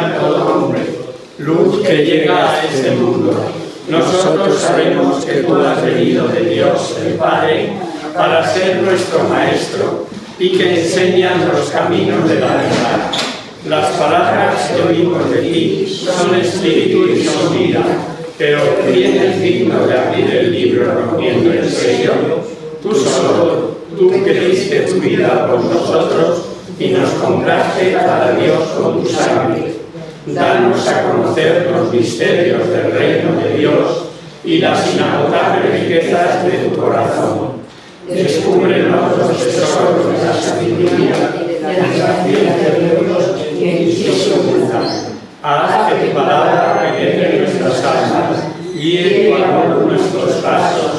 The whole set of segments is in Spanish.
ilumina a todo hombre, luz que llega a este mundo. Nosotros sabemos que tú has venido de Dios, el Padre, para ser nuestro Maestro y que enseñas los caminos de la verdad. Las palabras que oímos de ti son espíritu y son vida, pero ¿quién es digno de abrir el libro rompiendo el sello? Tú solo, tú que diste tu vida por nosotros y nos compraste para Dios con tu sangre. Danos a conocer los misterios del reino de Dios y las inagotables riquezas de tu corazón. Descúbrenos los tesoros de la sabiduría y la ciencia de Dios que se oculta. Haz que tu palabra penetre nuestras almas, guíe tu amor nuestros pasos,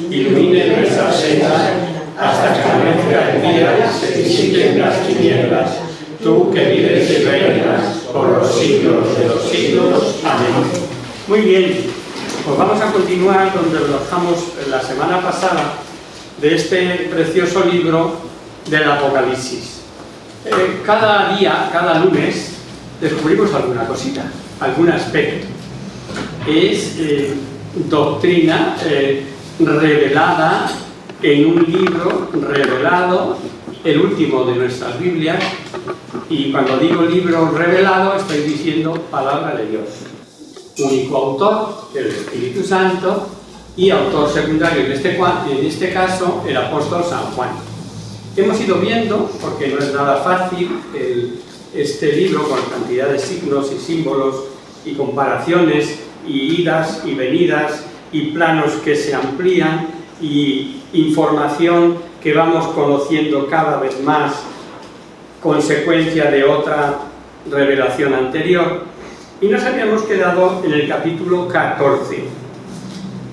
ilumine nuestras sendas, hasta que amanezca el día y se disipen las tinieblas. Tú que vives y reinas por los siglos de los siglos. Amén. Muy bien, pues vamos a continuar donde lo dejamos la semana pasada de este precioso libro del Apocalipsis. Cada día, cada lunes, descubrimos alguna cosita, algún aspecto. Es doctrina revelada en un libro revelado, el último de nuestras Biblias, y cuando digo libro revelado estoy diciendo palabra de Dios. Único autor, el Espíritu Santo, y autor secundario, en este caso, el apóstol San Juan. Hemos ido viendo, porque no es nada fácil, este libro con cantidad de signos y símbolos y comparaciones y idas y venidas y planos que se amplían y información que vamos conociendo cada vez más, consecuencia de otra revelación anterior. Y nos habíamos quedado en el capítulo 14.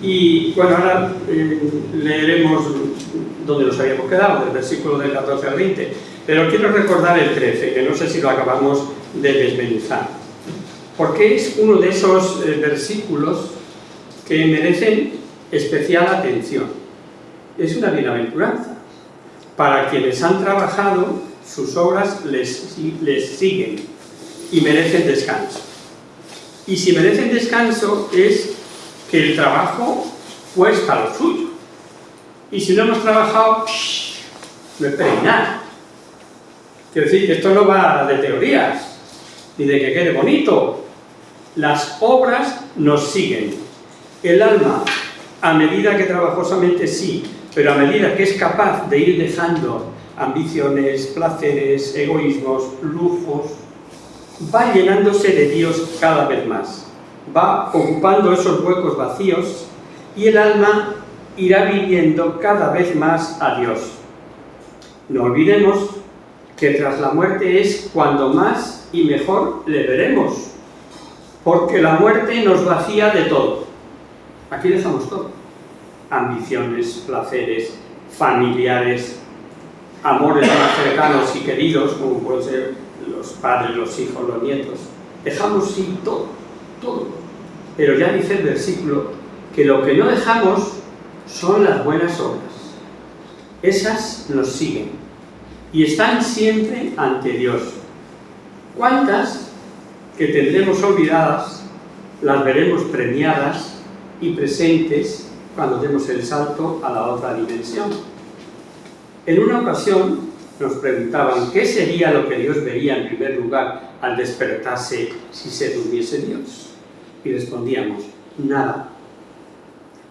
Y bueno, ahora leeremos donde nos habíamos quedado, del versículo del 14 al 20. Pero quiero recordar el 13, que no sé si lo acabamos de desmenuzar. Porque es uno de esos versículos que merecen especial atención. Es una bienaventuranza. Para quienes han trabajado, sus obras les siguen y merecen descanso. Y si merecen descanso es que el trabajo cuesta lo suyo. Y si no hemos trabajado, no esperéis nada. Quiero decir que esto no va de teorías, ni de que quede bonito. Las obras nos siguen. El alma, a medida que trabajosamente sí, pero a medida que es capaz de ir dejando ambiciones, placeres, egoísmos, lujos, va llenándose de Dios cada vez más. Va ocupando esos huecos vacíos y el alma irá viviendo cada vez más a Dios. No olvidemos que tras la muerte es cuando más y mejor le veremos, porque la muerte nos vacía de todo. Aquí dejamos todo. Ambiciones, placeres, familiares, amores más cercanos y queridos, como pueden ser los padres, los hijos, los nietos. Dejamos sí todo, todo. Pero ya dice el versículo que lo que no dejamos son las buenas obras. Esas nos siguen y están siempre ante Dios. ¿Cuántas que tendremos olvidadas las veremos premiadas y presentes cuando demos el salto a la otra dimensión? En una ocasión nos preguntaban qué sería lo que Dios vería en primer lugar al despertarse si se durmiese Dios. Y respondíamos, nada.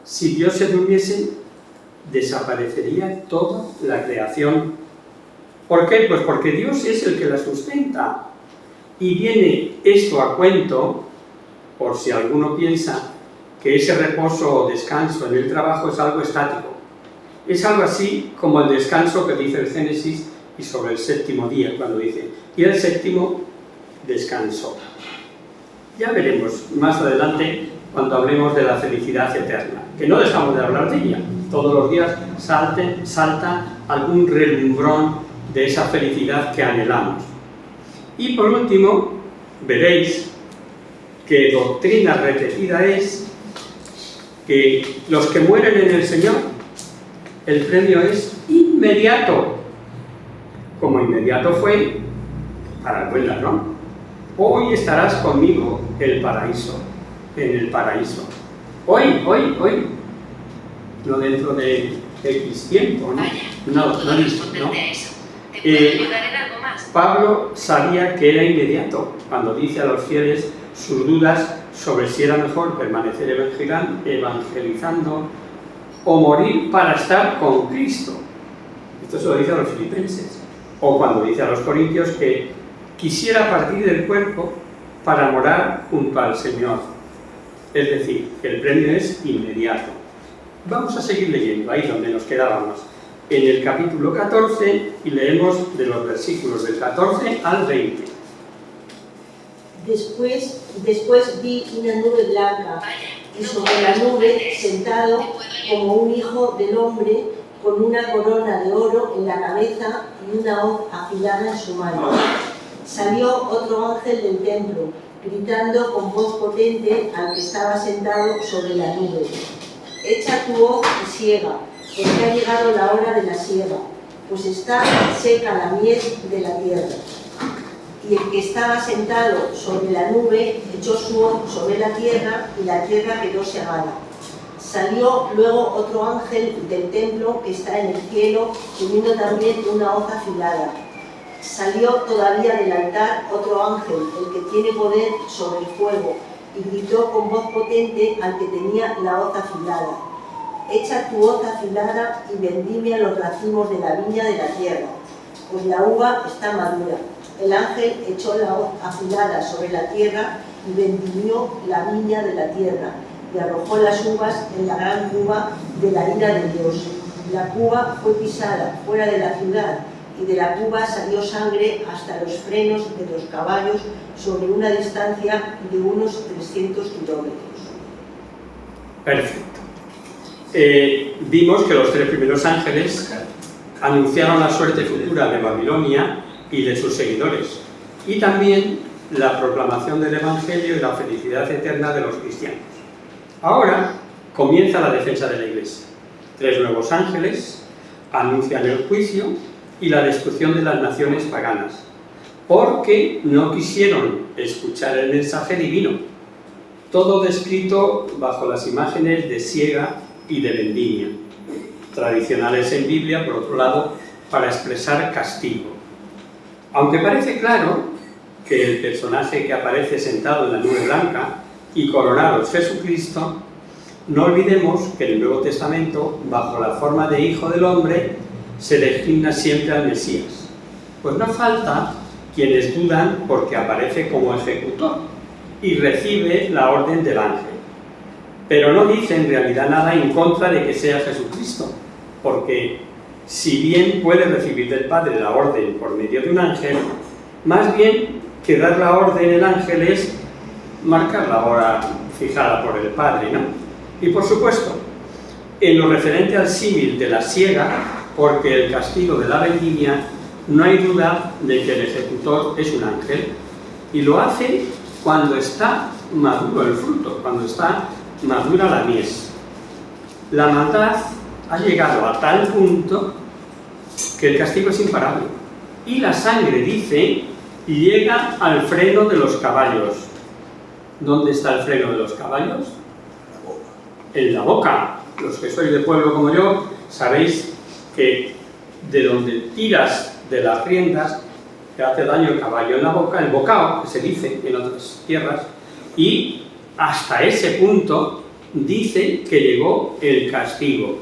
Si Dios se durmiese, desaparecería toda la creación. ¿Por qué? Pues porque Dios es el que la sustenta. Y viene esto a cuento, por si alguno piensa que ese reposo o descanso en el trabajo es algo estático. Es algo así como el descanso que dice el Génesis y sobre el séptimo día, cuando dice, y el séptimo descansó. Ya veremos más adelante cuando hablemos de la felicidad eterna, que no dejamos de hablar de ella. Todos los días salta algún relumbrón de esa felicidad que anhelamos. Y por último, veréis que doctrina repetida es que los que mueren en el Señor, el premio es inmediato, como inmediato fue para el buen ladrón. hoy estarás conmigo en el paraíso. Hoy. No dentro de X tiempo, ¿no? No. Pablo sabía que era inmediato cuando dice a los fieles sus dudas sobre si era mejor permanecer evangelizando o morir para estar con Cristo. Esto se lo dice a los filipenses. O cuando dice a los corintios que quisiera partir del cuerpo para morar junto al Señor. Es decir, que el premio es inmediato. Vamos a seguir leyendo, ahí donde nos quedábamos, en el capítulo 14, y leemos de los versículos del 14 al 20. Después vi una nube blanca, y sobre la nube, sentado como un hijo del hombre, con una corona de oro en la cabeza y una hoz afilada en su mano. Salió otro ángel del templo, gritando con voz potente al que estaba sentado sobre la nube: «Echa tu hoz y siega, porque ha llegado la hora de la siega, pues está seca la mies de la tierra». Y el que estaba sentado sobre la nube echó su hoz sobre la tierra, y la tierra quedó segada. Salió luego otro ángel del templo que está en el cielo, teniendo también una hoz afilada. Salió todavía del altar otro ángel, el que tiene poder sobre el fuego, y gritó con voz potente al que tenía la hoz afilada: «Echa tu hoz afilada y vendimia los racimos de la viña de la tierra, pues la uva está madura». El ángel echó la hoz afilada sobre la tierra y vendimió la viña de la tierra, y arrojó las uvas en la gran cuba de la ira de Dios. La cuba fue pisada fuera de la ciudad, y de la cuba salió sangre hasta los frenos de los caballos sobre una distancia de unos 300 kilómetros. Perfecto. Vimos que los 3 primeros ángeles anunciaron la suerte futura de Babilonia y de sus seguidores, y también la proclamación del Evangelio y la felicidad eterna de los cristianos. Ahora comienza la defensa de la Iglesia. 3 nuevos ángeles anuncian el juicio y la destrucción de las naciones paganas, porque no quisieron escuchar el mensaje divino, todo descrito bajo las imágenes de siega y de vendimia, tradicionales en Biblia, por otro lado, para expresar castigo. Aunque parece claro que el personaje que aparece sentado en la nube blanca y coronado es Jesucristo, no olvidemos que en el Nuevo Testamento, bajo la forma de Hijo del Hombre, se designa siempre al Mesías. Pues no falta quienes dudan porque aparece como ejecutor y recibe la orden del ángel. Pero no dice en realidad nada en contra de que sea Jesucristo, porque si bien puede recibir del Padre la orden por medio de un ángel, más bien que dar la orden el ángel es marcar la hora fijada por el Padre, ¿no? Y por supuesto, en lo referente al símil de la siega, porque el castigo de la vendimia, no hay duda de que el ejecutor es un ángel, y lo hace cuando está maduro el fruto, cuando está madura la mies. La maldad ha llegado a tal punto que el castigo es imparable, y la sangre, dice, llega al freno de los caballos. ¿Dónde está el freno de los caballos? En la boca. Los que sois de pueblo como yo, sabéis que de donde tiras de las riendas te hace daño el caballo en la boca, el bocao, que se dice en otras tierras, y hasta ese punto dice que llegó el castigo.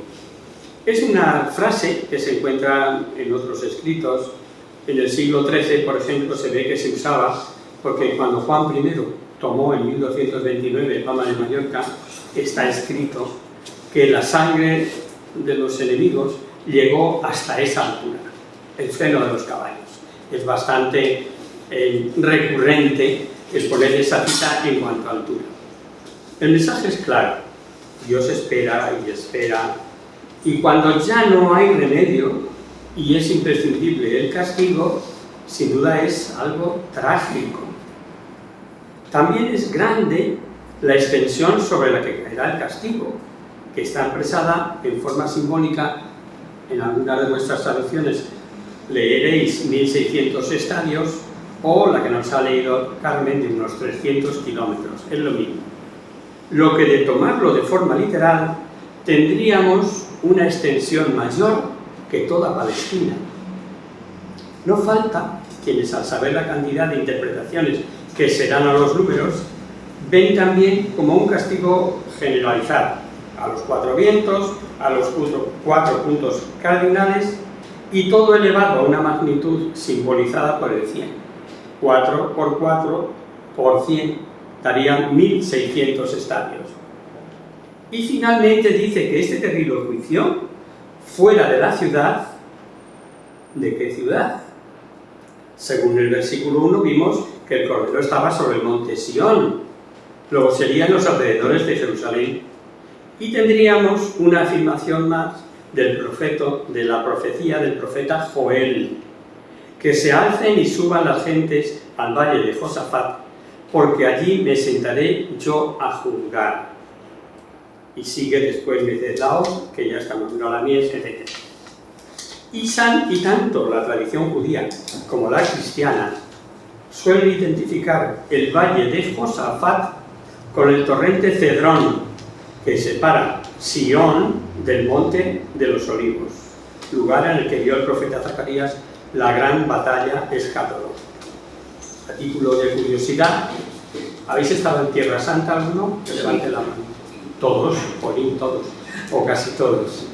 Es una frase que se encuentra en otros escritos. En el siglo XIII, por ejemplo, se ve que se usaba porque cuando Juan I tomó en 1229 Palma de Mallorca, está escrito que la sangre de los enemigos llegó hasta esa altura, el freno de los caballos. Es bastante recurrente el poner esa cita en cuanto a altura. El mensaje es claro: Dios espera y espera, y cuando ya no hay remedio y es imprescindible el castigo, sin duda es algo trágico. También es grande la extensión sobre la que caerá el castigo, que está expresada en forma simbólica en alguna de vuestras traducciones. Leeréis 1600 estadios, o la que nos ha leído Carmen, de unos 300 kilómetros, es lo mismo. Lo que de tomarlo de forma literal, tendríamos una extensión mayor que toda Palestina. No falta quienes, al saber la cantidad de interpretaciones que se dan a los números, ven también como un castigo generalizado a los 4 vientos, a los 4 puntos cardinales, y todo elevado a una magnitud simbolizada por el 100. 4 por 4 por 100 darían 1600 estadios. Y finalmente dice que este terrible juicio, fuera de la ciudad, ¿de qué ciudad? Según el versículo 1 vimos que el Cordero estaba sobre el monte Sión, luego serían los alrededores de Jerusalén, y tendríamos una afirmación más del profeta, de la profecía del profeta Joel, que se alcen y suban las gentes al valle de Josafat, porque allí me sentaré yo a juzgar. Y sigue después Meselau, que ya está madura la mies, etc. Y tanto la tradición judía como la cristiana suelen identificar el valle de Josafat con el torrente Cedrón, que separa Sion del monte de los Olivos, lugar en el que vio el profeta Zacarías la gran batalla escatológica. A título de curiosidad, ¿habéis estado en Tierra Santa alguno? Que levante la mano. Todos, todos, o casi todos.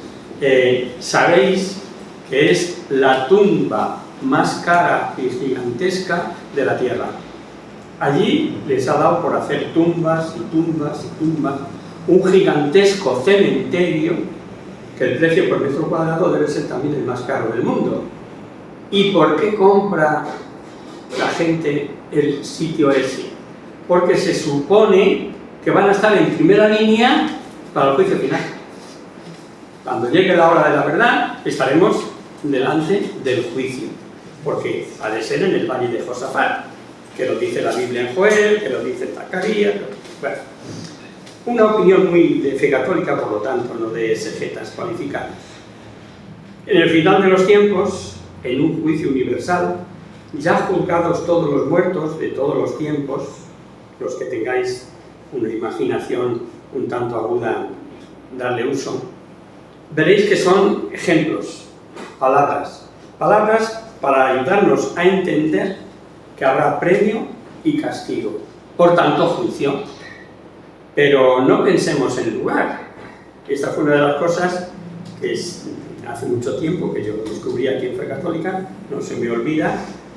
Sabéis que es la tumba más cara y gigantesca de la tierra. Allí les ha dado por hacer tumbas y tumbas y tumbas, un gigantesco cementerio que el precio por metro cuadrado debe ser también el más caro del mundo. ¿Y por qué compra la gente el sitio ese? Porque se supone que van a estar en primera línea para el juicio final. Cuando llegue la hora de la verdad, estaremos delante del juicio, porque ha de ser en el valle de Josafat, que lo dice la Biblia en Joel, que lo dice Zacarías. Bueno, una opinión muy de fe católica, por lo tanto, no de exegetas cualificados. En el final de los tiempos, en un juicio universal, ya juzgados todos los muertos de todos los tiempos, los que tengáis una imaginación un tanto aguda, darle uso, veréis que son ejemplos, palabras para ayudarnos a entender que habrá premio y castigo, por tanto juicio. Pero no pensemos en lugar. Esta fue una de las cosas que hace mucho tiempo que yo descubrí aquí en Fe Católica, no se me olvida,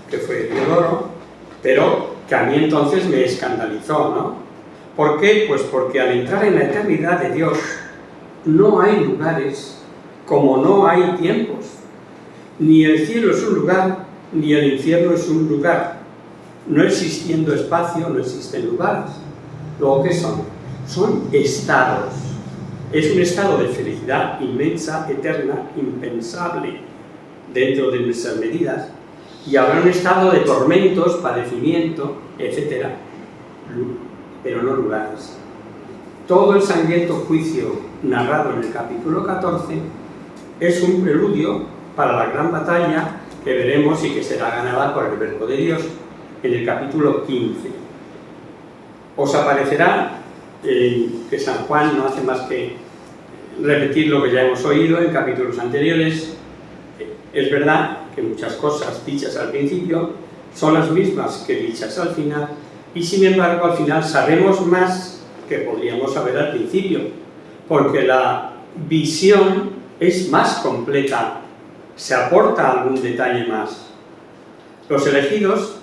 que fue Teodoro, pero que a mí entonces me escandalizó, ¿no? ¿Por qué? Pues porque al entrar en la eternidad de Dios no hay lugares como no hay tiempos. Ni el cielo es un lugar, ni el infierno es un lugar. No existiendo espacio, no existen lugares. Luego, ¿qué son? Son estados. Es un estado de felicidad inmensa, eterna, impensable dentro de nuestras medidas, y habrá un estado de tormentos, padecimiento, etc. Pero no lugares. Todo el sangriento juicio narrado en el capítulo 14 es un preludio para la gran batalla que veremos y que será ganada por el Verbo de Dios en el capítulo 15. Os aparecerá que San Juan no hace más que repetir lo que ya hemos oído en capítulos anteriores. Es verdad que muchas cosas dichas al principio son las mismas que dichas al final, y sin embargo al final sabemos más que podríamos saber al principio, porque la visión es más completa, se aporta algún detalle más. Los elegidos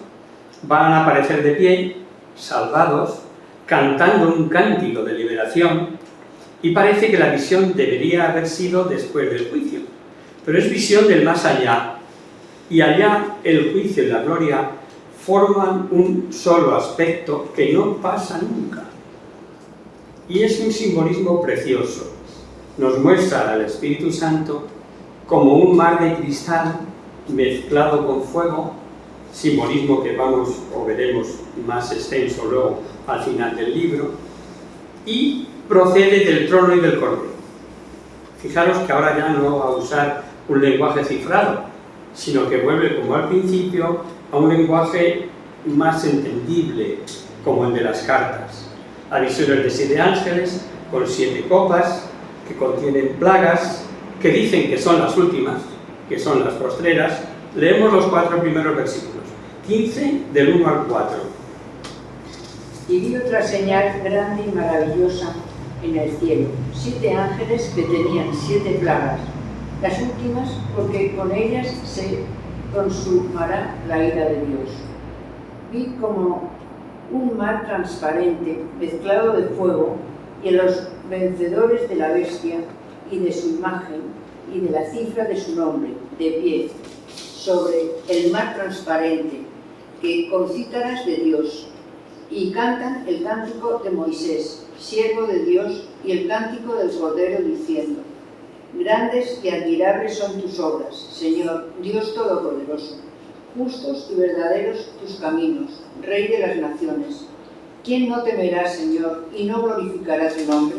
van a aparecer de pie, salvados, cantando un cántico de liberación, y parece que la visión debería haber sido después del juicio, pero es visión del más allá, y allá el juicio y la gloria forman un solo aspecto que no pasa nunca. Y es un simbolismo precioso. Nos muestra al Espíritu Santo como un mar de cristal mezclado con fuego, simbolismo que vamos o veremos más extenso luego al final del libro, y procede del trono y del Cordero. Fijaros que ahora ya no va a usar un lenguaje cifrado, sino que vuelve como al principio a un lenguaje más entendible como el de las cartas. Hay visiones de 7 ángeles con 7 copas que contienen plagas que dicen que son las últimas, que son las postreras. Leemos los 4 primeros versículos, 15 del 1 al 4. Y vi otra señal grande y maravillosa en el cielo, 7 ángeles que tenían 7 plagas, las últimas porque con ellas se consumará la ira de Dios. Vi como un mar transparente mezclado de fuego y a los vencedores de la bestia y de su imagen y de la cifra de su nombre, de pie, sobre el mar transparente, que con cítaras de Dios, y cantan el cántico de Moisés, siervo de Dios, y el cántico del Cordero, diciendo: Grandes y admirables son tus obras, Señor, Dios Todopoderoso. Justos y verdaderos tus caminos, Rey de las naciones. ¿Quién no temerá, Señor, y no glorificará tu nombre?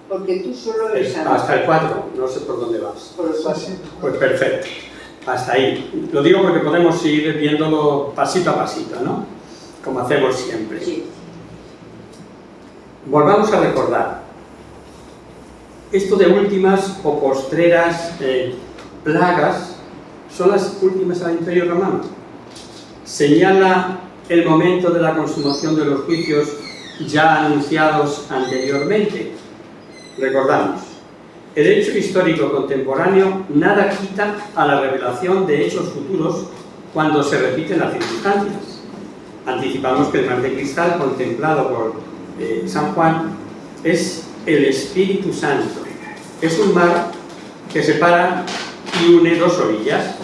Porque tú solo eres santo. Hasta el 4, no sé por dónde vas. Por el 4. Pues perfecto, hasta ahí. Lo digo porque podemos ir viéndolo pasito a pasito, ¿no? Como hacemos siempre. Sí. Volvamos a recordar. Esto de últimas o postreras plagas son las últimas al Imperio Romano. Señala el momento de la consumación de los juicios ya anunciados anteriormente. Recordamos, el hecho histórico contemporáneo nada quita a la revelación de hechos futuros cuando se repiten las circunstancias. Anticipamos que el mar de cristal contemplado por San Juan es el Espíritu Santo. Es un mar que separa y une 2 orillas,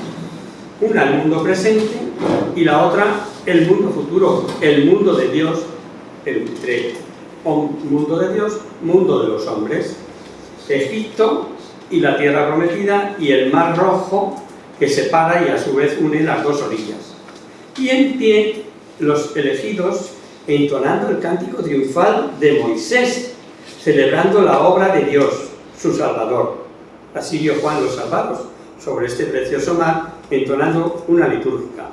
una el mundo presente y la otra el mundo futuro, el mundo de Dios, entre mundo de Dios, mundo de los hombres, Egipto y la tierra prometida, y el mar rojo que separa y a su vez une las 2 orillas. Y en pie los elegidos entonando el cántico triunfal de Moisés, celebrando la obra de Dios, su Salvador. Así vio Juan los salvados sobre este precioso mar, entonando una liturgia.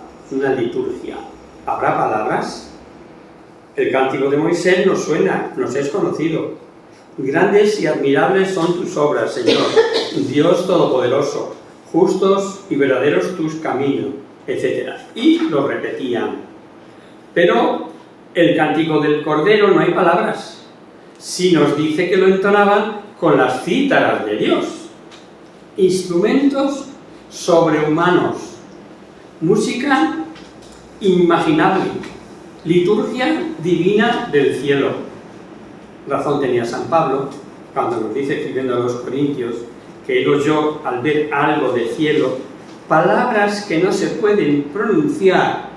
¿Habrá palabras? El cántico de Moisés nos suena, nos es conocido. Grandes y admirables son tus obras, Señor, Dios Todopoderoso, justos y verdaderos tus caminos, etc. Y lo repetían. Pero el cántico del Cordero no hay palabras. Sí nos dice que lo entonaban con las cítaras de Dios. Instrumentos sobrehumanos, música inimaginable, liturgia divina del cielo. Razón tenía San Pablo cuando nos dice, escribiendo a los Corintios, que él oyó al ver algo de cielo, palabras que no se pueden pronunciar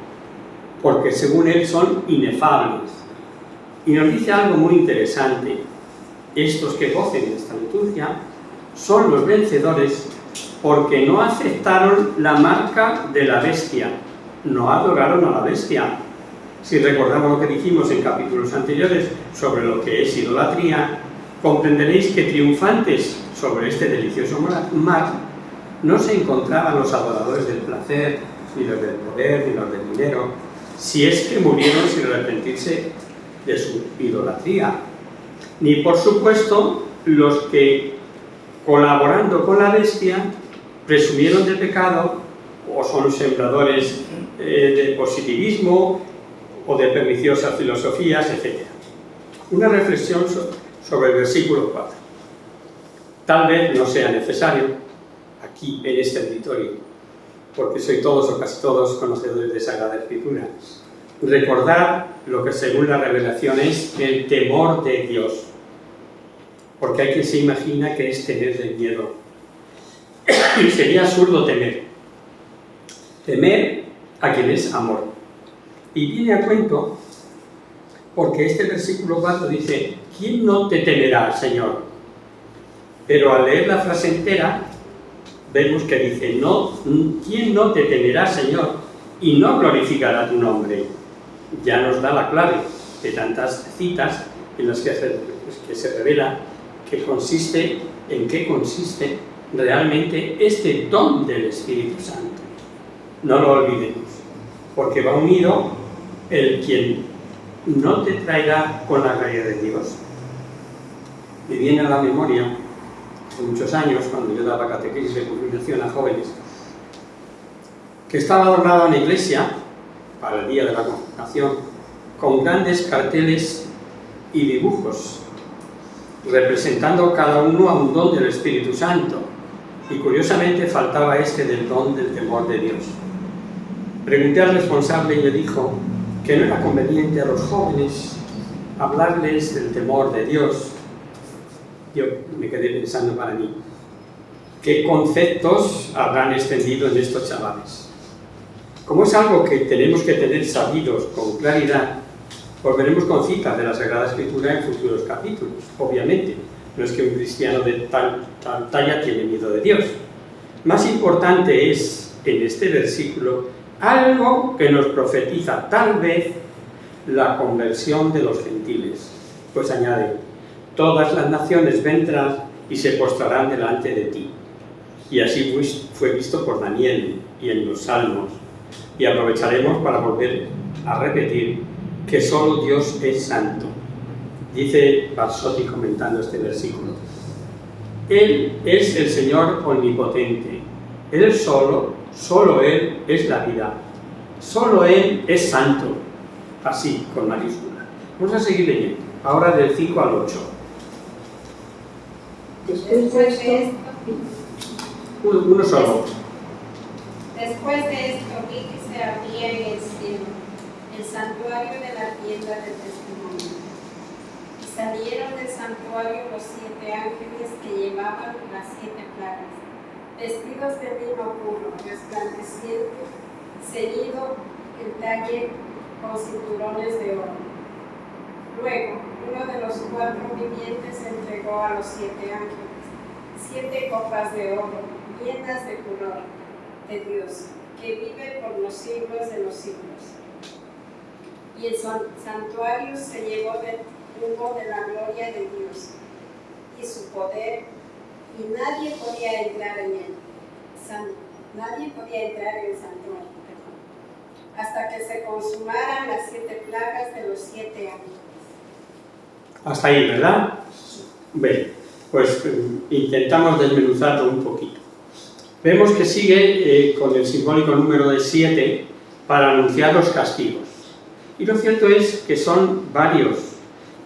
porque según él son inefables. Y nos dice algo muy interesante: estos que gocen de esta liturgia son los vencedores porque no aceptaron la marca de la bestia, no adoraron a la bestia. Si recordamos lo que dijimos en capítulos anteriores sobre lo que es idolatría, comprenderéis que triunfantes sobre este delicioso mar no se encontraban los adoradores del placer, ni los del poder, ni los del dinero, si es que murieron sin arrepentirse de su idolatría, ni por supuesto los que, colaborando con la bestia, presumieron de pecado o son sembradores de positivismo o de perniciosas filosofías, etc. Una reflexión sobre el versículo 4. Tal vez no sea necesario aquí en este auditorio, porque soy todos o casi todos conocedores de Sagrada Escritura, recordar lo que según la revelación es el temor de Dios, porque hay quien se imagina que es tener de miedo. Y sería absurdo temer a quien es amor. Y viene a cuento porque este versículo 4 dice: ¿quién no te temerá, Señor? Pero al leer la frase entera vemos que dice: no, ¿quién no te temerá, Señor? Y no glorificará tu nombre. Ya nos da la clave de tantas citas en las que se revela en qué consiste realmente este don del Espíritu Santo. No lo olvidemos, porque va unido el quien no te traerá con la gloria de Dios. Me viene a la memoria, hace muchos años, cuando yo daba catequesis de confirmación a jóvenes, que estaba adornada una iglesia para el día de la confirmación con grandes carteles y dibujos representando cada uno a un don del Espíritu Santo, y curiosamente faltaba este del don del temor de Dios. Pregunté al responsable y me dijo que no era conveniente a los jóvenes hablarles del temor de Dios. Yo me quedé pensando para mí, ¿qué conceptos habrán extendido en estos chavales? Como es algo que tenemos que tener sabidos con claridad, volveremos con citas de la Sagrada Escritura en futuros capítulos, obviamente. No es que un cristiano de tal talla tiene miedo de Dios. Más importante es, en este versículo, algo que nos profetiza tal vez la conversión de los gentiles. Pues añade, todas las naciones vendrán y se postrarán delante de ti. Y así fue visto por Daniel y en los Salmos. Y aprovecharemos para volver a repetir que solo Dios es santo. Dice Barsotti comentando este versículo. Él es el Señor omnipotente. Él solo Él es la vida. Solo Él es santo. Así, con mayúscula. Vamos a seguir leyendo. Ahora del 5 al 8. Después de esto, Uno solo. Después de esto vi que se abría en el cielo el santuario de la tienda del testimonio. Y salieron del santuario los 7 ángeles que llevaban las 7 plagas, vestidos de lino puro, resplandeciente, ceñido en talle con cinturones de oro. Luego, uno de los 4 vivientes entregó a los 7 ángeles 7 copas de oro, llenas de furor de Dios, que vive por los siglos de los siglos. Y el santuario se llenó de humo de la gloria de Dios y su poder, y nadie podía entrar en él. Nadie podía entrar en el santuario, hasta que se consumaran las 7 plagas de los 7 ángeles. Hasta ahí, ¿verdad? Bien, pues intentamos desmenuzarlo un poquito. Vemos que sigue con el simbólico número de 7 para anunciar los castigos. Y lo cierto es que son varios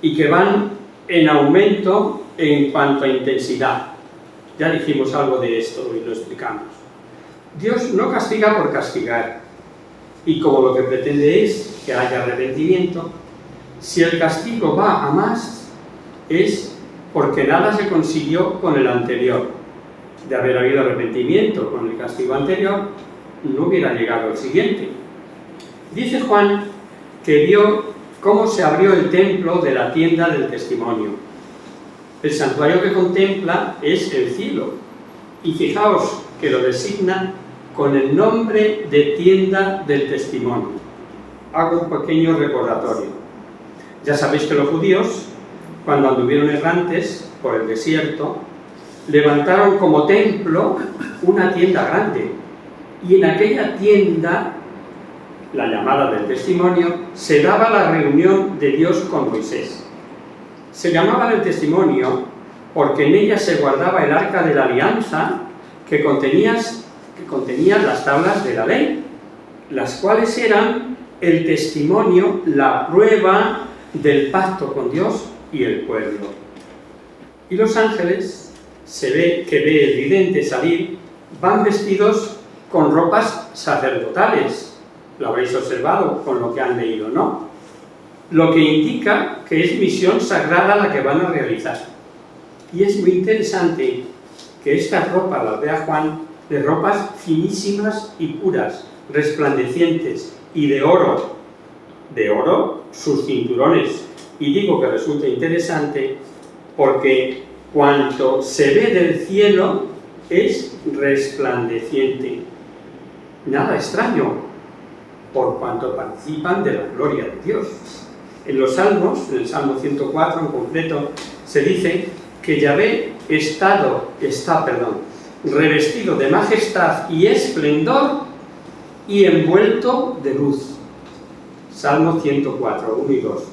y que van en aumento en cuanto a intensidad. Ya dijimos algo de esto y lo explicamos. Dios no castiga por castigar, y como lo que pretende es que haya arrepentimiento, si el castigo va a más, es porque nada se consiguió con el anterior. De haber habido arrepentimiento con el castigo anterior, no hubiera llegado el siguiente. Dice Juan que vio cómo se abrió el templo de la tienda del testimonio. El santuario que contempla es el cielo, y fijaos que lo designa con el nombre de tienda del testimonio. Hago un pequeño recordatorio. Ya sabéis que los judíos, cuando anduvieron errantes por el desierto, levantaron como templo una tienda grande, y en aquella tienda, la llamada del testimonio, se daba la reunión de Dios con Moisés. Se llamaba del testimonio porque en ella se guardaba el arca de la alianza que contenía las tablas de la ley, las cuales eran el testimonio, la prueba del pacto con Dios y el pueblo. Y los ángeles, se ve que ve el vidente salir, van vestidos con ropas sacerdotales. Lo habréis observado con lo que han leído, ¿no? Lo que indica que es misión sagrada la que van a realizar. Y es muy interesante que estas ropas, las vea Juan, de ropas finísimas y puras, resplandecientes y de oro. De oro sus cinturones. Y digo que resulta interesante porque cuanto se ve del cielo es resplandeciente. Nada extraño, por cuanto participan de la gloria de Dios. En los Salmos, en el Salmo 104 en concreto, se dice que Yahvé está revestido de majestad y esplendor y envuelto de luz. Salmo 104, 1 y 2.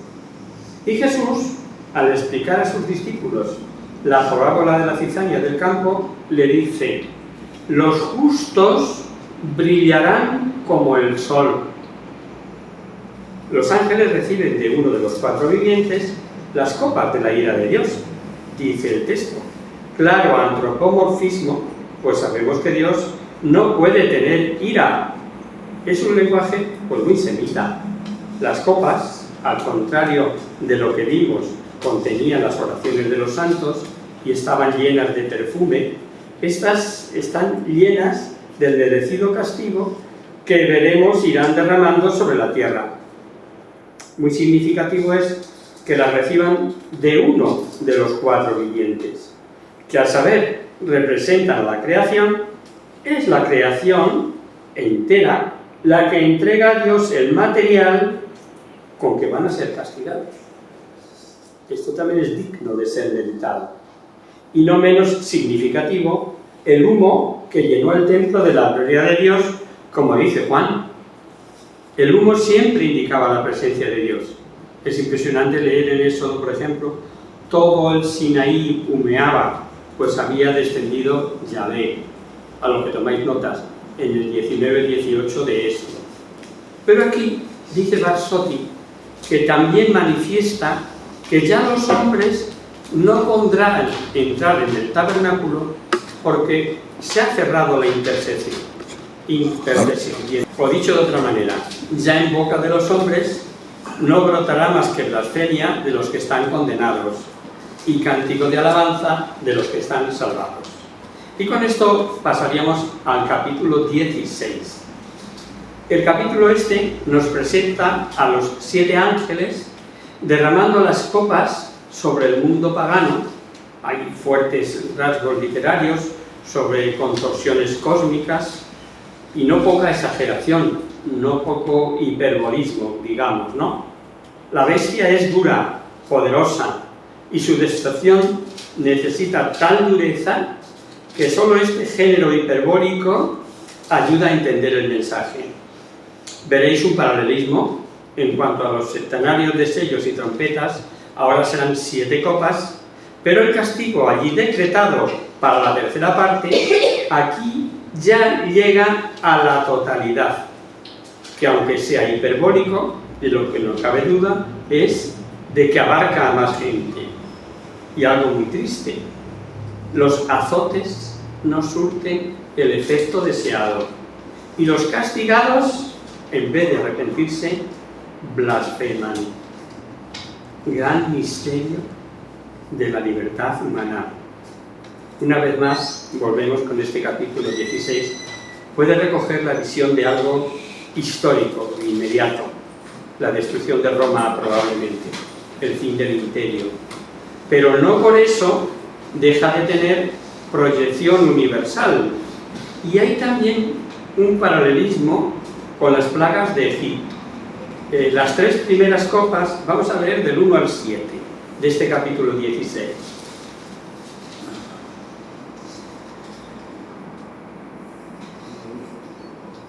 Y Jesús, al explicar a sus discípulos la parábola de la cizaña del campo, le dice: los justos brillarán como el sol. Los ángeles reciben de uno de los 4 vivientes las copas de la ira de Dios, dice el texto. Claro antropomorfismo, pues sabemos que Dios no puede tener ira. Es un lenguaje pues muy semita. Las copas, al contrario de lo que vimos, contenían las oraciones de los santos y estaban llenas de perfume. Estas están llenas del merecido castigo que veremos irán derramando sobre la tierra. Muy significativo es que las reciban de uno de los 4 vivientes, que al saber representan la creación, es la creación entera la que entrega a Dios el material con que van a ser castigados. Esto también es digno de ser meditado. Y no menos significativo, el humo que llenó el templo de la gloria de Dios, como dice Juan. El humo siempre indicaba la presencia de Dios. Es impresionante leer en Éxodo, por ejemplo, todo el Sinaí humeaba, pues había descendido Yahvé, a lo que tomáis notas, en el 19-18 de Éxodo. Pero aquí dice Barsotti que también manifiesta que ya los hombres no podrán entrar en el tabernáculo porque se ha cerrado la intercesión. O dicho de otra manera, ya en boca de los hombres no brotará más que blasfemia de los que están condenados y cántico de alabanza de los que están salvados. Y con esto pasaríamos al capítulo 16. El capítulo este nos presenta a los 7 ángeles derramando las copas sobre el mundo pagano. Hay fuertes rasgos literarios sobre contorsiones cósmicas y no poca exageración, no poco hiperbolismo, digamos, ¿no? La bestia es dura, poderosa, y su destrucción necesita tal dureza que solo este género hiperbólico ayuda a entender el mensaje. Veréis un paralelismo en cuanto a los septenarios de sellos y trompetas. Ahora serán 7 copas, pero el castigo allí decretado para la tercera parte, aquí ya llega a la totalidad, que aunque sea hiperbólico, de lo que no cabe duda es de que abarca a más gente. Y algo muy triste, los azotes no surten el efecto deseado y los castigados, en vez de arrepentirse, blasfeman. Gran misterio de la libertad humana. Una vez más, volvemos con este capítulo 16. Puede recoger la visión de algo histórico, inmediato, la destrucción de Roma probablemente, el fin del imperio, pero no por eso deja de tener proyección universal. Y hay también un paralelismo con las plagas de Egipto. Las 3 primeras copas, vamos a leer del 1 al 7 de este capítulo 16.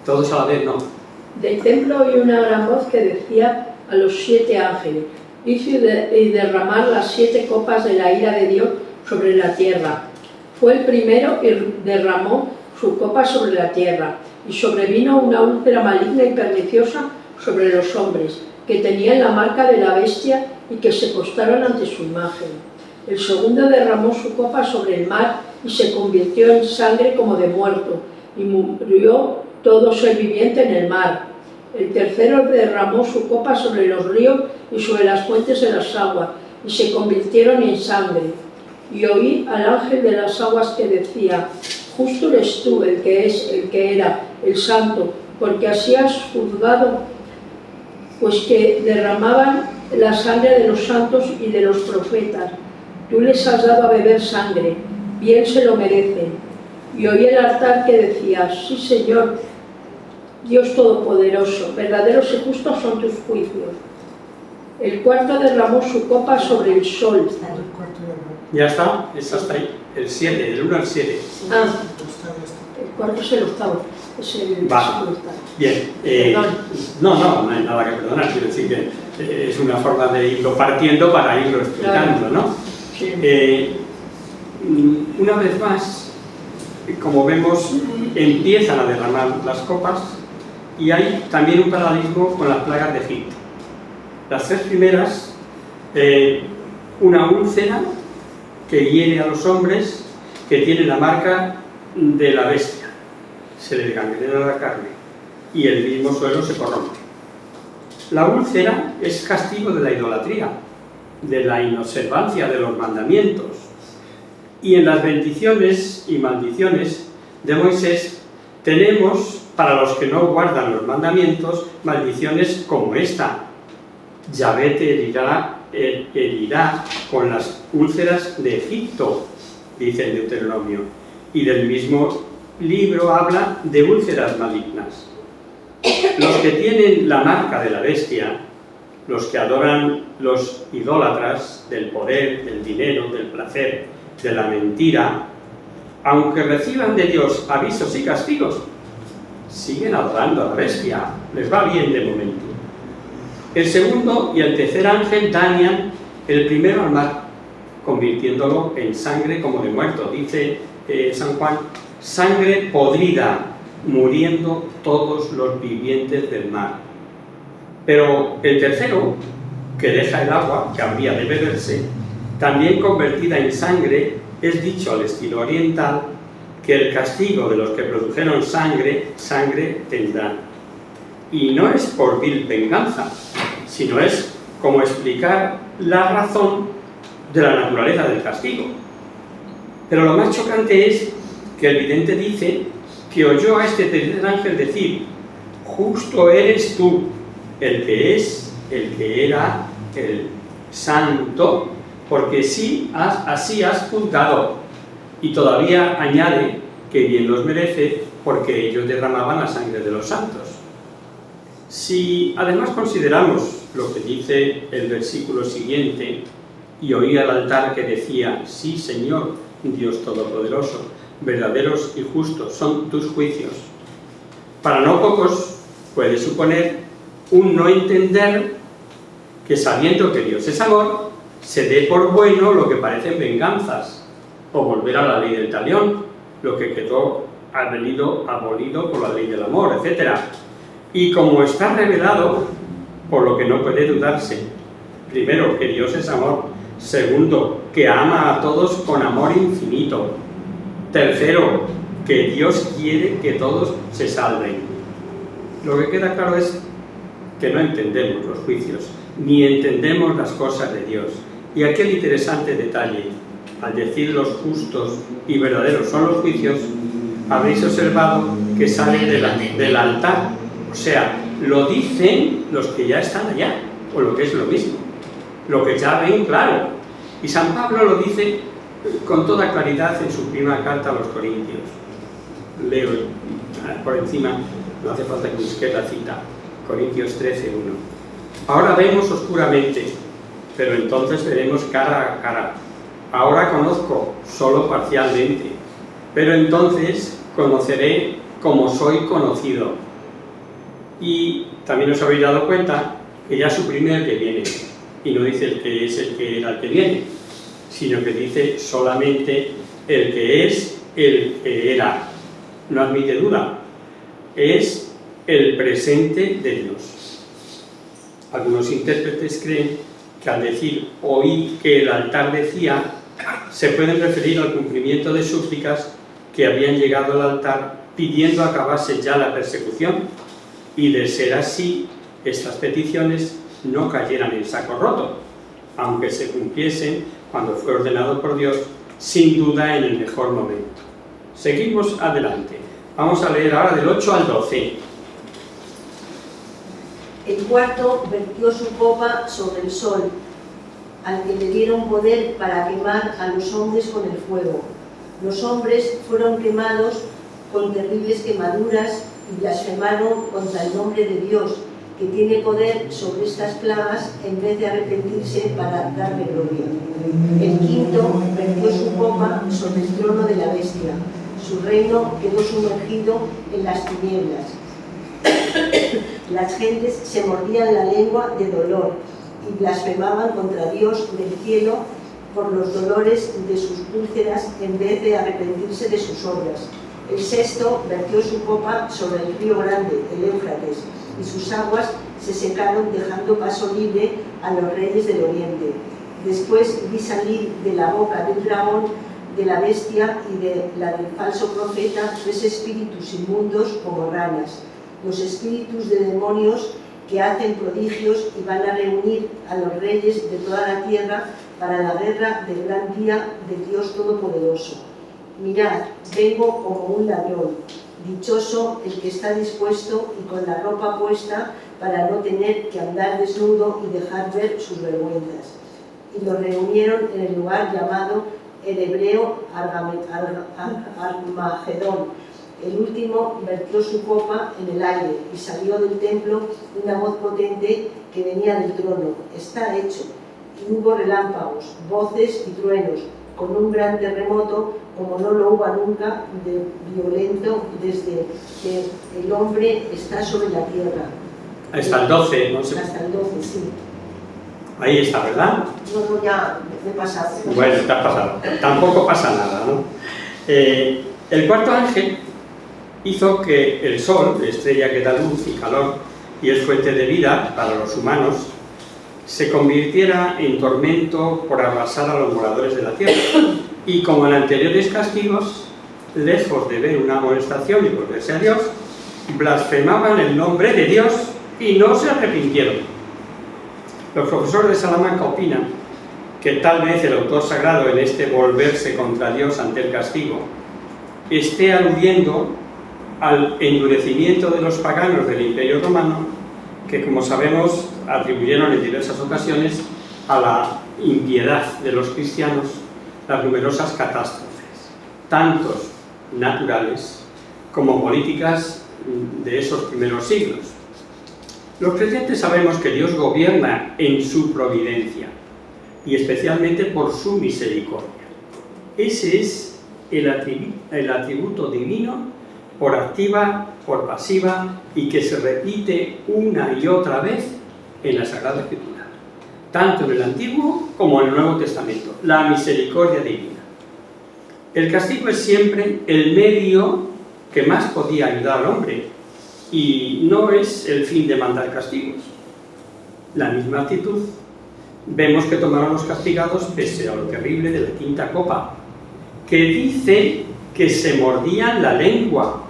Todos a la vez, ¿no? Del templo oí una gran voz que decía a los 7 ángeles: id y derramar las 7 copas de la ira de Dios sobre la tierra. Fue el primero y derramó su copa sobre la tierra, y sobrevino una úlcera maligna y perniciosa sobre los hombres, que tenían la marca de la bestia y que se postraron ante su imagen. El segundo derramó su copa sobre el mar y se convirtió en sangre como de muerto, y murió todo ser viviente en el mar. El tercero derramó su copa sobre los ríos y sobre las fuentes de las aguas, y se convirtieron en sangre. Y oí al ángel de las aguas que decía: justo eres tú, el que era, el santo, porque así has juzgado, pues que derramaban la sangre de los santos y de los profetas. Tú les has dado a beber sangre, bien se lo merecen. Y oí el altar que decía: sí, Señor, Dios Todopoderoso, verdaderos y justos son tus juicios. El cuarto derramó su copa sobre el sol. Ya está, hasta ahí, el 7, del 1 al 7. Ah, el cuarto es el octavo. Vale. Bien. No hay nada que perdonar, quiero decir que es una forma de irlo partiendo para irlo explicando, ¿no? Sí. Una vez más, como vemos, empiezan a derramar las copas y hay también un paralelismo con las plagas de Egipto. Las tres primeras, una úlcera que hiere a los hombres, que tiene la marca de la bestia, se les gangrena la carne y el mismo suelo se corrompe. La úlcera es castigo de la idolatría, de la inobservancia de los mandamientos. Y en las bendiciones y maldiciones de Moisés tenemos, para los que no guardan los mandamientos, maldiciones como esta: Yahvé te herirá con las úlceras de Egipto, dice el Deuteronomio. Y del mismo libro habla de úlceras malignas. Los que tienen la marca de la bestia, los que adoran los idólatras del poder, del dinero, del placer, de la mentira, aunque reciban de Dios avisos y castigos, siguen adorando a la bestia, les va bien de momento. El segundo y el tercer ángel dañan el primero al mar, convirtiéndolo en sangre como de muerto. Dice San Juan, sangre podrida, muriendo todos los vivientes del mar. Pero el tercero, que deja el agua, que habría de beberse, también convertida en sangre, es dicho al estilo oriental que el castigo de los que produjeron sangre, sangre tendrán. Y no es por vil venganza, sino es como explicar la razón de la naturaleza del castigo. Pero lo más chocante es que el vidente dice que oyó a este tercer ángel decir: justo eres tú, el que es, el que era, el santo, porque sí así has juzgado. Y todavía añade que bien los merece, porque ellos derramaban la sangre de los santos. Si además consideramos lo que dice el versículo siguiente: y oí al altar que decía: sí, Señor, Dios Todopoderoso, verdaderos y justos son tus juicios. Para no pocos puede suponer un no entender que, sabiendo que Dios es amor, se dé por bueno lo que parecen venganzas, o volver a la ley del talión, lo que quedó abolido por la ley del amor, etc. Y como está revelado, por lo que no puede dudarse, primero, que Dios es amor; segundo, que ama a todos con amor infinito; tercero, que Dios quiere que todos se salven. Lo que queda claro es que no entendemos los juicios, ni entendemos las cosas de Dios. Y aquel interesante detalle: al decir los justos y verdaderos son los juicios, habréis observado que sale del altar. O sea, lo dicen los que ya están allá, o lo que es lo mismo, lo que ya ven claro. Y San Pablo lo dice con toda claridad en su primera carta a los Corintios. Leo por encima, no hace falta que busque la cita, Corintios 13:1. Ahora vemos oscuramente, pero entonces veremos cara a cara. Ahora conozco solo parcialmente, pero entonces conoceré como soy conocido. Y también os habéis dado cuenta que ya suprime el que viene, y no dice el que es el que era el que viene, sino que dice solamente el que es el que era. No admite duda, es el presente de Dios. Algunos intérpretes creen que al decir oí que el altar decía, se pueden referir al cumplimiento de súplicas que habían llegado al altar pidiendo acabase ya la persecución, y de ser así, estas peticiones no cayeran en saco roto, aunque se cumpliesen cuando fue ordenado por Dios, sin duda en el mejor momento. Seguimos adelante. Vamos a leer ahora del 8 al 12. El cuarto vertió su copa sobre el sol, al que le dieron poder para quemar a los hombres con el fuego. Los hombres fueron quemados con terribles quemaduras y blasfemaron contra el nombre de Dios, que tiene poder sobre estas plagas, en vez de arrepentirse para darle gloria. El quinto vertió su copa sobre el trono de la bestia, Su reino quedó sumergido en las tinieblas. Las gentes se mordían la lengua de dolor y blasfemaban contra Dios del cielo por los dolores de sus úlceras en vez de arrepentirse de sus obras. El sexto vertió su copa sobre el río grande, el Éufrates, y sus aguas se secaron dejando paso libre a los reyes del oriente. Después vi salir de la boca del dragón, de la bestia y de la del falso profeta 3 espíritus inmundos como ranas, los espíritus de demonios que hacen prodigios y van a reunir a los reyes de toda la tierra para la guerra del gran día de Dios Todopoderoso. Mirad, vengo como un ladrón, dichoso el que está dispuesto y con la ropa puesta para no tener que andar desnudo y dejar ver sus vergüenzas. Y los reunieron en el lugar llamado en hebreo Armagedón. El último vertió su copa en el aire y salió del templo una voz potente que venía del trono. Está hecho. Y hubo relámpagos, voces y truenos, con un gran terremoto como no lo hubo nunca de violento desde que el hombre está sobre la tierra. Hasta el 12, no sé. Hasta el 12, sí. Ahí está, ¿verdad? No, ya me he pasado. Bueno, te has pasado. Tampoco pasa nada, ¿no? El cuarto ángel hizo que el sol, estrella que da luz y calor y es fuente de vida para los humanos, se convirtiera en tormento por arrasar a los moradores de la tierra. Y como en anteriores castigos, lejos de ver una amonestación y volverse a Dios, blasfemaban el nombre de Dios y no se arrepintieron. Los profesores de Salamanca opinan que tal vez el autor sagrado en este volverse contra Dios ante el castigo esté aludiendo al endurecimiento de los paganos del Imperio Romano, que como sabemos atribuyeron en diversas ocasiones a la impiedad de los cristianos las numerosas catástrofes, tantos naturales como políticas de esos primeros siglos. Los creyentes sabemos que Dios gobierna en su providencia y especialmente por su misericordia. Ese es el atributo divino por activa, por pasiva y que se repite una y otra vez en la Sagrada Escritura, tanto en el Antiguo como en el Nuevo Testamento, la misericordia divina. El castigo es siempre el medio que más podía ayudar al hombre y no es el fin de mandar castigos. La misma actitud vemos que tomaron los castigados pese a lo terrible de la quinta copa, que dice que se mordían la lengua.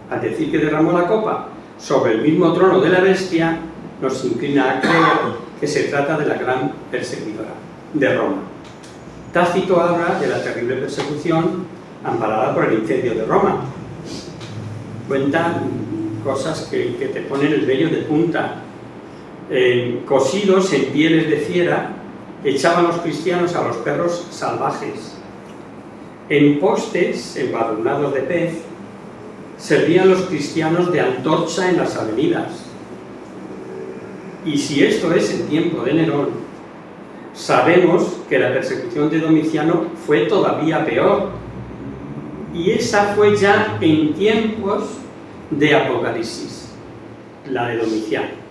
Al decir que derramó la copa sobre el mismo trono de la bestia, nos inclina a creer que se trata de la gran perseguidora de Roma. Tácito habla de la terrible persecución amparada por el incendio de Roma. Cuentan cosas que te ponen el vello de punta. Cosidos en pieles de fiera, echaban los cristianos a los perros salvajes. En postes embadurnados de pez, servían los cristianos de antorcha en las avenidas. Y si esto es en tiempo de Nerón, sabemos que la persecución de Domiciano fue todavía peor. Y esa fue ya en tiempos de Apocalipsis, la de Domiciano.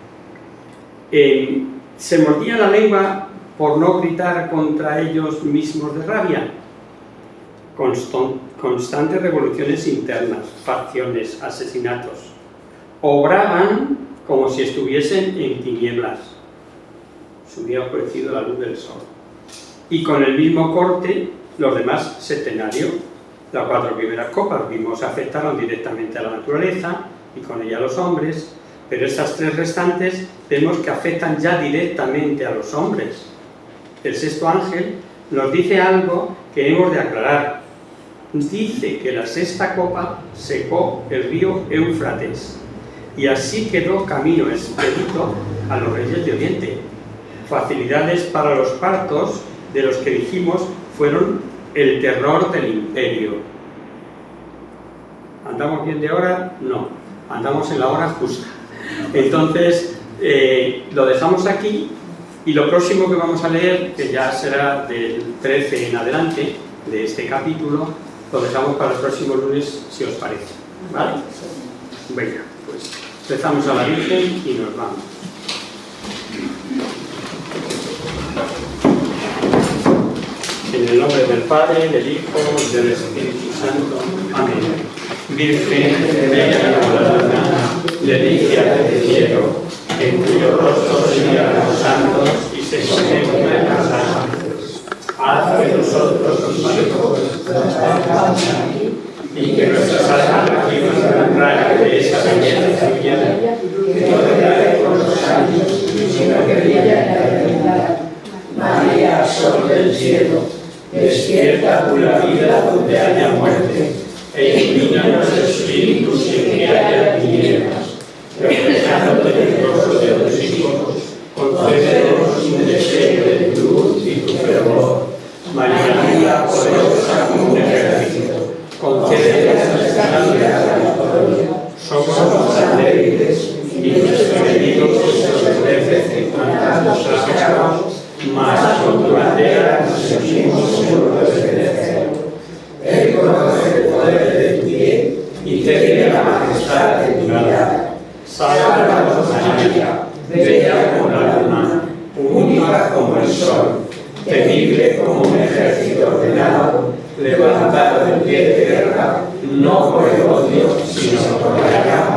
Se mordía la lengua por no gritar contra ellos mismos de rabia. Constantes revoluciones internas, facciones, asesinatos. Obraban como si estuviesen en tinieblas. Se hubiera ofrecido la luz del sol. Y con el mismo corte, los demás septenarios, las 4 primeras copas, vimos, afectaron directamente a la naturaleza y con ella a los hombres, pero estas 3 restantes vemos que afectan ya directamente a los hombres. El sexto ángel nos dice algo que hemos de aclarar. Dice que la sexta copa secó el río Éufrates y así quedó camino expedito a los reyes de Oriente. Facilidades para los partos de los que dijimos fueron el terror del imperio. ¿Andamos bien de hora? No, andamos en la hora justa. Entonces, lo dejamos aquí y lo próximo que vamos a leer, que ya será del 13 en adelante de este capítulo, lo dejamos para el próximo lunes, si os parece. ¿Vale? Venga, pues rezamos a la Virgen y nos vamos. En el nombre del Padre, del Hijo y del Espíritu Santo. Amén. Virgen, bella como la luna, delicia del cielo, en cuyo rostro se miran los santos y se contemplan las ángeles. Haz que nosotros, tus hijos, y que nuestras almas reciban la entrada de esa belleza tuya, que no decae con los años, sino que brilla en la eternidad. María, sol del cielo, despierta tu la vida donde haya muerte, e ilumina los espíritus sin que haya tinieblas. Reflejándote en el rostro de tus hijos, concédenos un deseo de tu luz y tu fervor. María, poderosa como un ejército, concédenos la victoria. Somos tan débiles y nuestros enemigos nuestros veces cuantas nos hagamos, mas con tu bandera nos sentimos seguros de vencer. Él conoce el poder de tu pie y te tiene la majestad de tu mirada. Sálvanos, María, bella como la luna, única como el sol, temible como un ejército ordenado, levantado en pie de guerra, no por el odio, sino por la llama